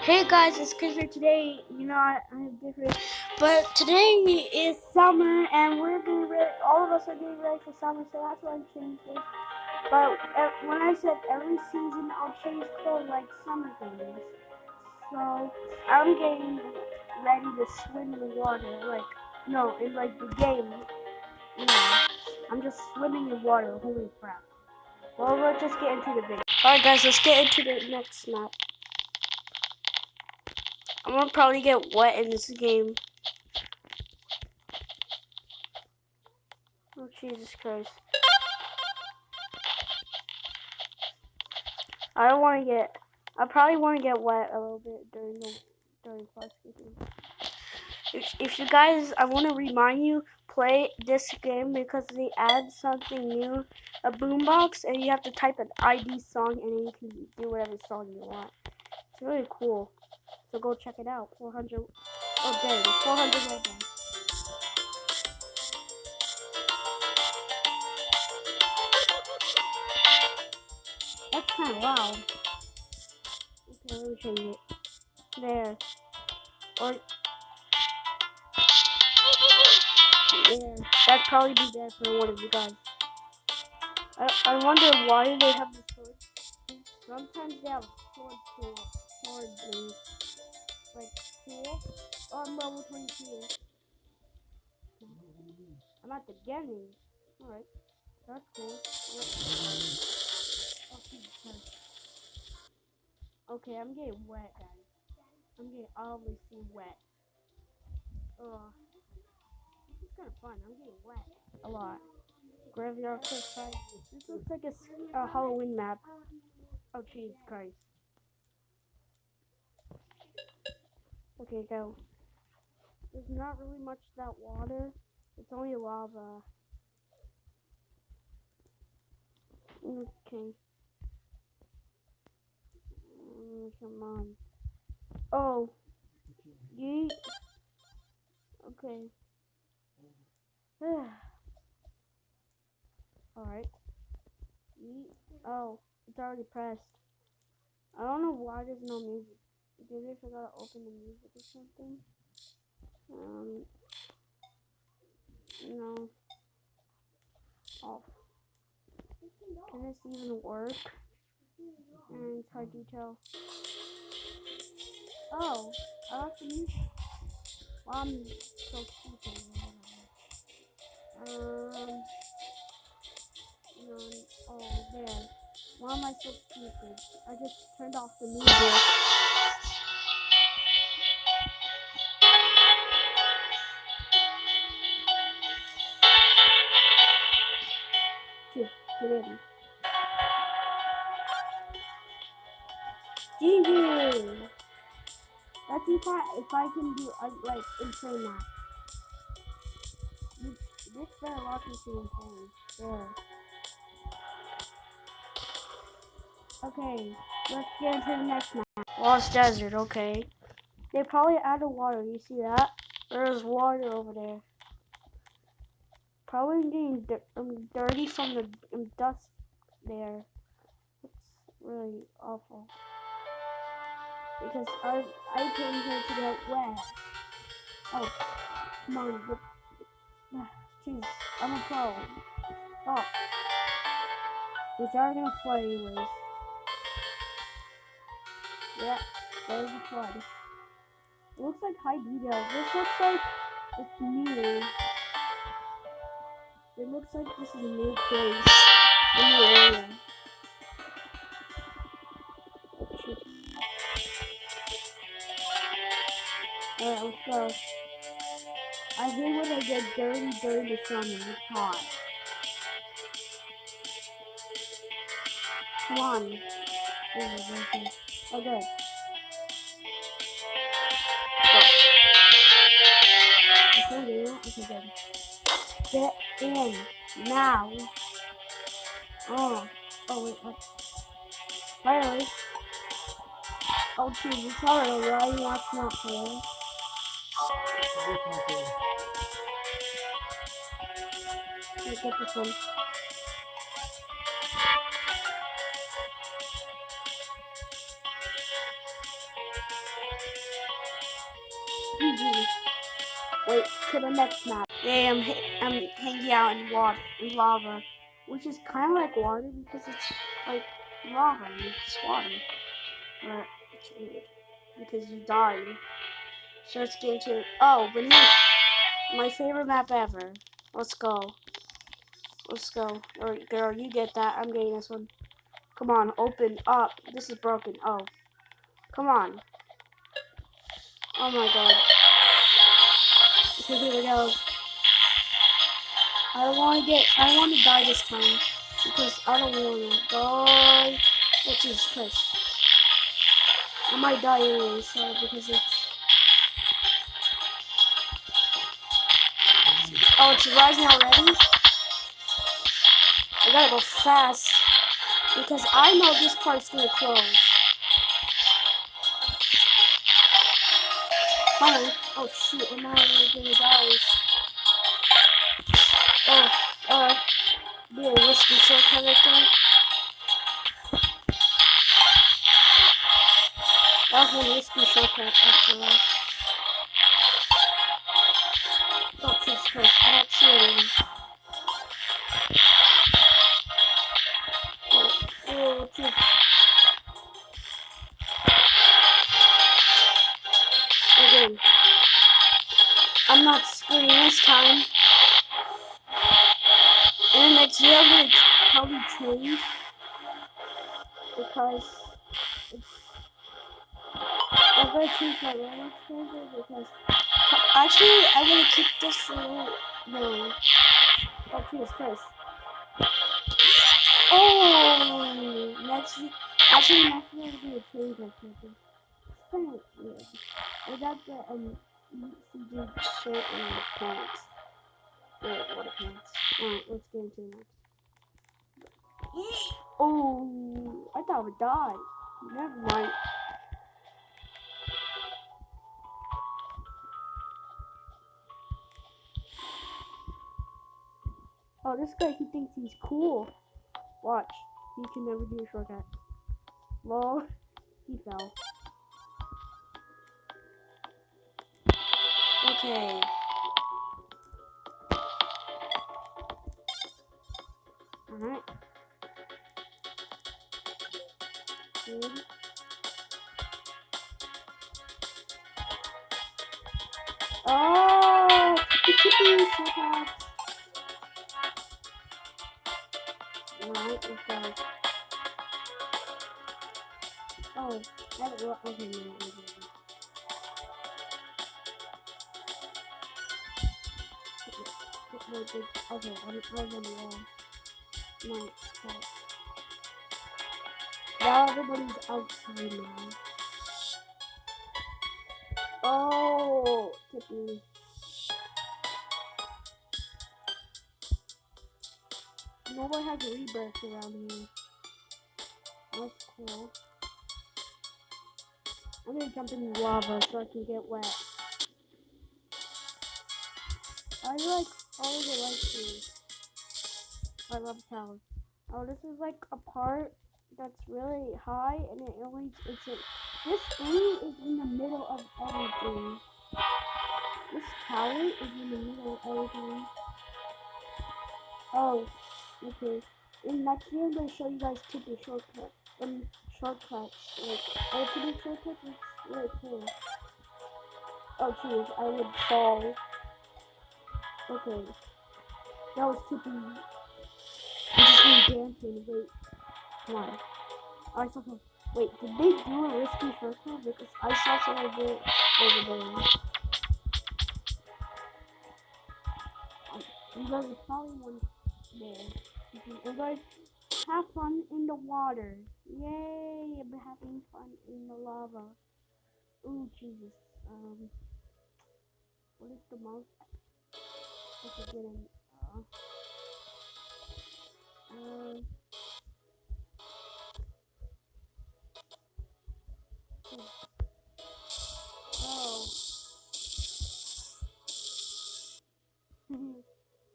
Hey guys, it's Chris here. Today, I'm different, but today is summer and we're getting ready. All of us are getting ready for summer, so that's why I changed this. But when I said every season, I'll change clothes like summer things. So I'm getting ready to swim in the water, in the game. You know, I'm just swimming in water. Holy crap! Well, let's just get into the video. Alright, guys, let's get into the next map. I'm gonna probably get wet in this game. Oh, Jesus Christ. I probably want to get wet a little bit during class game. If you guys, I want to remind you, play this game because they add something new, a boombox, and you have to type an ID song and then you can do whatever song you want. It's really cool. So go check it out. 400, oh dang, 400 Robux. That's kind of loud. Okay, let me change it. There. Or, yeah, that'd probably be better for one of you guys. I wonder why they have the sword. Sometimes they have sword things. Like, cool. Oh, I'm level 22. I'm at the beginning. Alright, that's cool. Oh, Jesus Christ. Okay, I'm getting wet, guys. I'm getting obviously wet. Ugh. This is kind of fun. I'm getting wet. A lot. Graveyard Cliff. This looks like a Halloween map. Oh, Jesus Christ. Okay, go. There's not really much of that water. It's only lava. Okay. Come on. Oh. Yeet. Okay. Alright. Yeet. Oh. It's already pressed. I don't know why there's no music. Maybe I forgot to open the music or something. No. Off. Can this even work? And it's hard to tell. Oh. I left the music. Well, I'm so stupid. Oh, there. Why am I so stupid? I just turned off the music. Get ready. GG! Let's see if I can do like insane math. This better lock me to insane. There. Okay, let's get into the next map. Lost Desert, okay. They probably added water, you see that? There's water over there. Probably getting dirty from the dust there. It's really awful. Because I came here to get wet. Oh, come on. Jeez, I'm a pro. Oh. Which are gonna flood anyways. Yeah, there's a flood. It looks like high details. This looks like it's new. It looks like this is a new place. A new area. Alright, let's go. I hate when I get dirty during the summer. It's hot. Come on. Oh, good. Okay, good. Get in now. Oh, wait, what? Finally. Oh, geez, it's already right. That's not fair. Let's get this one. to the next map. Today I'm hanging out in water, in lava, which is kind of like water because it's like lava and it's water, but it's weird because you die. So let's get into beneath, my favorite map ever. Let's go. Let's go. Or girl, you get that. I'm getting this one. Come on, open up. This is broken. Oh, come on. Oh my god. Okay, here we go. I don't want to die this time because I don't want to die. Oh Jesus Christ! I might die anyway, so because it's rising already. I gotta go fast because I know this part's gonna close. Finally. Oh shoot! Am I gonna die? Be a risky shortcut right there. That was a risky shortcut after all. Oh Jesus Christ! I don't see anything. Oh Jesus. Again. I'm not screwing this time. And next year I'm gonna probably change because I'm gonna change my Roblox character because actually I'm gonna keep this for no. Oh Jesus Christ. Oh next year next year I'm gonna change my character. It's kinda weird. I got the CG shirt and pants. Wait, what are pants? Alright, let's get into the next. Oh, I thought I would die. Never mind. Oh, this guy, he thinks he's cool. Watch. He can never do a shortcut. Lol. He fell. Okay. Alright. Good. Oh! Tippy shortcuts. Alright, let's go. Oh, that was okay, no. Okay, I was on the wall. No, stop. Now everybody's outside now. Oh, Tippy. Nobody has a rebirth around here. That's cool. I'm gonna jump in lava so I can get wet. I like all the lights here. I love towers. Oh, this is like a part that's really high, and this thing is in the middle of everything. This tower is in the middle of everything. Oh, okay. In next year, I'm gonna show you guys Tippy shortcuts. Shortcuts, like ultimate shortcuts. It's really cool. Oh, jeez, I would fall. Okay, that was Tippy. I'm just gonna dancing. Wait, come on. Oh, I saw some. Wait, did they do a risky shortcut? Because I saw someone do it over there. You guys are probably one there. You guys have fun in the water. Yay! I'm having fun in the lava. Ooh, Jesus. What is the most? I could get in. Oh.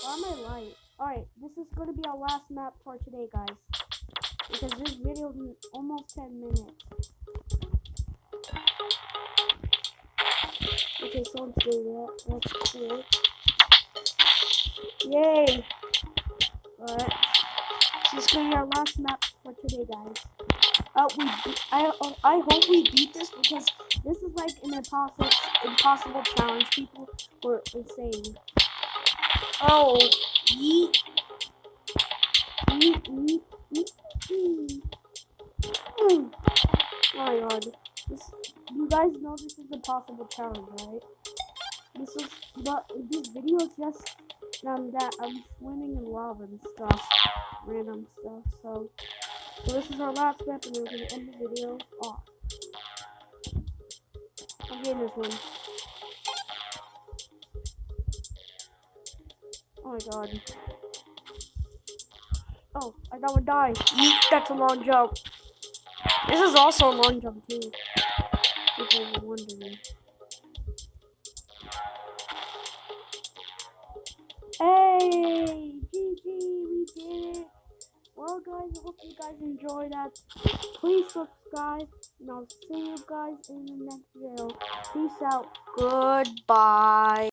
Why am I light? Alright, this is going to be our last map for today, guys. Because this video is almost 10 minutes. Okay, someone's doing that. That's cool. Yay! Alright. This is gonna be our last map for today, guys. I hope we beat this because this is like an impossible challenge. People were saying. Oh, yeet. Yeet, yeet, yeet, yeet. Oh my god. You guys know this is a possible challenge, right? This video is just that I'm swimming in lava and stuff. Random stuff. So this is our last step and we're gonna end the video off. I'm getting this one. Oh my god. Oh, I thought I would die. Yeet, that's a long jump. This is also a long jump too. People were wondering. Hey! GG, we did it! Well guys, I hope you guys enjoyed that. Please subscribe and I'll see you guys in the next video. Peace out. Goodbye.